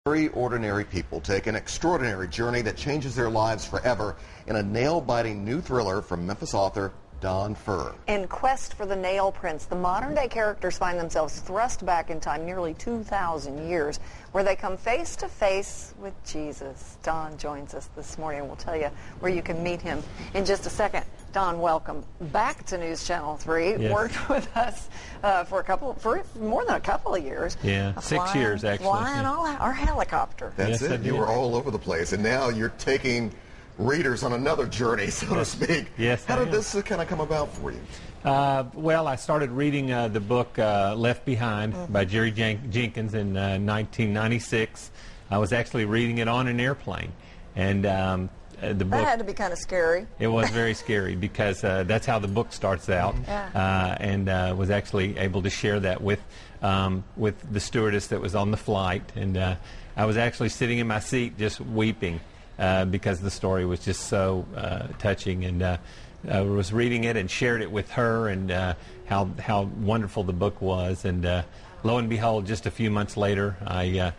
Very ordinary people take an extraordinary journey that changes their lives forever in a nail-biting new thriller from Memphis author Don Furr. In quest for the nail prints, the modern-day characters find themselves thrust back in time nearly 2,000 years, where they come face to face with Jesus. Don joins us this morning. We'll tell you where you can meet him in just a second. Don, welcome back to News Channel 3. Yes. Worked with us for more than a couple of years. Yeah, 6 years actually. Flying our helicopter. That's Yes, I it. You did. were all over the place, and now you're taking readers on another journey, so to speak. Yes, How I did am. this kind of come about for you? Well, I started reading the book Left Behind by Jerry Jenkins in 1996. I was actually reading it on an airplane, and the book. That had to be kind of scary. It was very scary because that's how the book starts out, and was actually able to share that with the stewardess that was on the flight, and I was actually sitting in my seat just weeping because the story was just so touching, and I was reading it and shared it with her, and how wonderful the book was, and lo and behold, just a few months later, I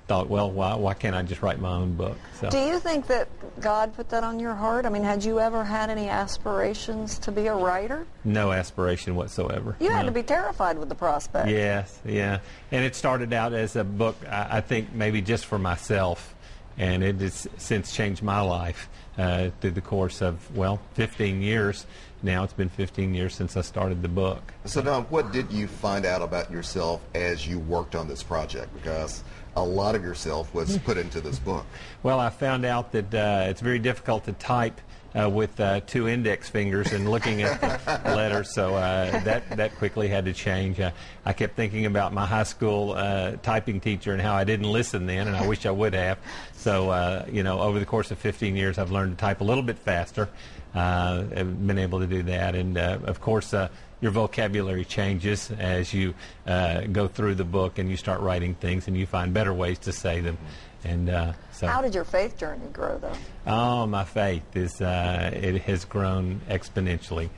thought, well, why can't I just write my own book? So. Do you think that God put that on your heart? I mean, had you ever had any aspirations to be a writer? No aspiration whatsoever. You had No. to be terrified with the prospect. Yes, yeah. And it started out as a book, I think maybe just for myself, and it has since changed my life through the course of, well, 15 years. Now it's been 15 years since I started the book. So, Don, what did you find out about yourself as you worked on this project? Because a lot of yourself was put into this book. Well, I found out that it's very difficult to type with two index fingers and looking at the letters, so that quickly had to change. I kept thinking about my high school typing teacher and how I didn't listen then, and I wish I would have. So, you know, over the course of 15 years, I've learned to type a little bit faster. I've been able to do that, and of course, your vocabulary changes as you go through the book and you start writing things and you find better ways to say them. And so. How did your faith journey grow, though? Oh, my faith is it has grown exponentially.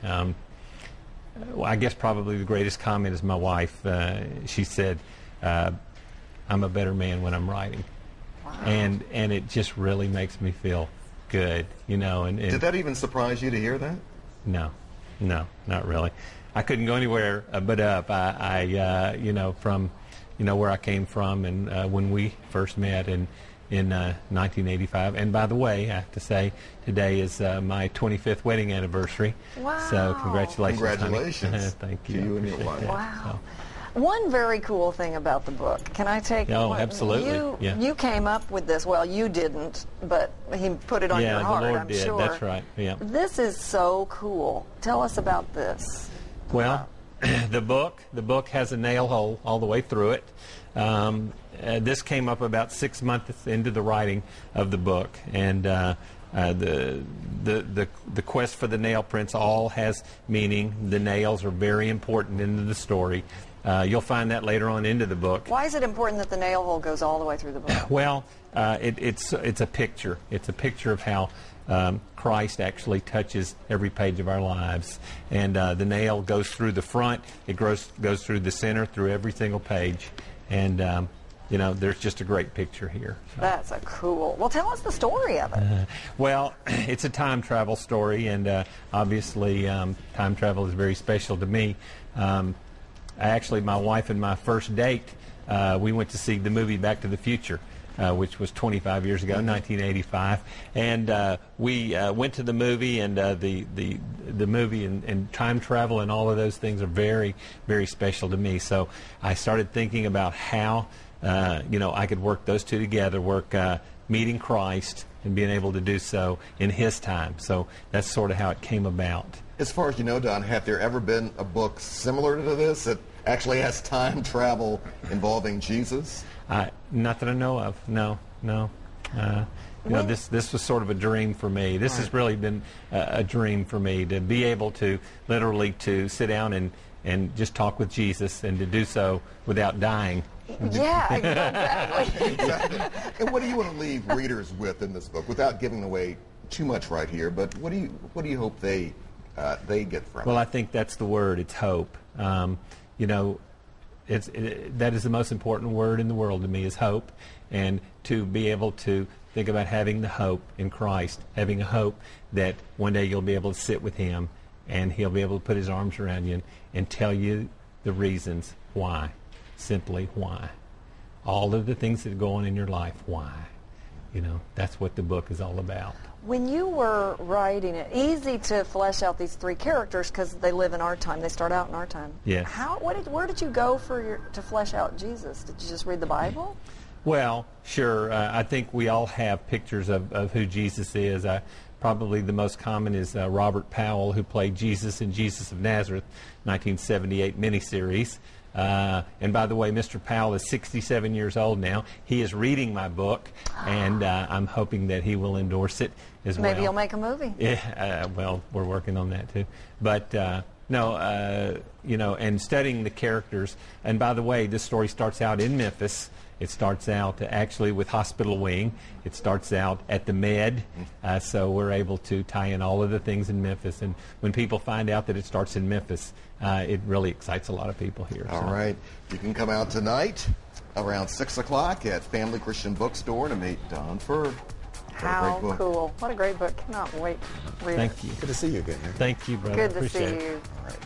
I guess probably the greatest comment is my wife. She said, "I'm a better man when I'm writing," Wow. and it just really makes me feel good, you know. And Did that even surprise you to hear that? No, not really. I couldn't go anywhere but up. I you know, from, you know, where I came from, and when we first met in 1985. And by the way, I have to say, today is my 25th wedding anniversary. Wow. So congratulations, honey. Congratulations. Thank you. To you and your wife. Wow. One very cool thing about the book, can I take Oh, one? absolutely. You came up with this. Well, you didn't, but he put it on your heart, the Lord I'm did. sure. That's right. Yeah. This is so cool. Tell us about this. Well, the book has a nail hole all the way through it. This came up about 6 months into the writing of the book, and the quest for the nail prints all has meaning. The nails are very important into the story. You'll find that later on into the book. Why is it important that the nail hole goes all the way through the book? Well, it's a picture. It's a picture of how Christ actually touches every page of our lives, and the nail goes through the front. It goes through the center, through every single page, and you know, there's just a great picture here. So. That's a cool. Well, tell us the story of it. Well, it's a time travel story, and obviously time travel is very special to me. Actually, my wife and my first date, we went to see the movie Back to the Future, which was 25 years ago, 1985, and we went to the movie, and the movie and time travel and all of those things are very, very special to me. So I started thinking about how you know, I could work those two together, meeting Christ and being able to do so in His time. So that's sort of how it came about. As far as you know, Don, have there ever been a book similar to this that actually has time travel involving Jesus? Not that I know of. No. You know, this was sort of a dream for me. This has really been a dream for me, to be able to literally to sit down and just talk with Jesus, and to do so without dying. Yeah, exactly. Exactly. And what do you want to leave readers with in this book, without giving away too much right here? But what do you hope they get from it? Well, I think that's the word. It's hope. You know, that is the most important word in the world to me, is hope. And to be able to think about having the hope in Christ, having a hope that one day you'll be able to sit with him and he'll be able to put his arms around you and tell you the reasons why. Simply why. All of the things that go on in your life, why. You know, that's what the book is all about. When you were writing it, easy to flesh out these three characters because they live in our time. They start out in our time. Yes. Where did you go to flesh out Jesus? Did you just read the Bible? Well, sure. I think we all have pictures of who Jesus is. Probably the most common is Robert Powell, who played Jesus in Jesus of Nazareth, 1978 miniseries. And by the way, Mr. Powell is 67 years old now. He is reading my book, and I'm hoping that he will endorse it as well. Maybe you'll make a movie. Yeah, well, we're working on that too. But no, you know, and studying the characters. And by the way, this story starts out in Memphis. It starts out actually with Hospital Wing. It starts out at the Med, so we're able to tie in all of the things in Memphis. And when people find out that it starts in Memphis, it really excites a lot of people here. All right. You can come out tonight around 6 o'clock at Family Christian Bookstore to meet Don Furr. How cool. What a great book. Cannot wait to read it. Thank you. Good to see you again. Thank you, brother. Good to Appreciate see it. you. All right.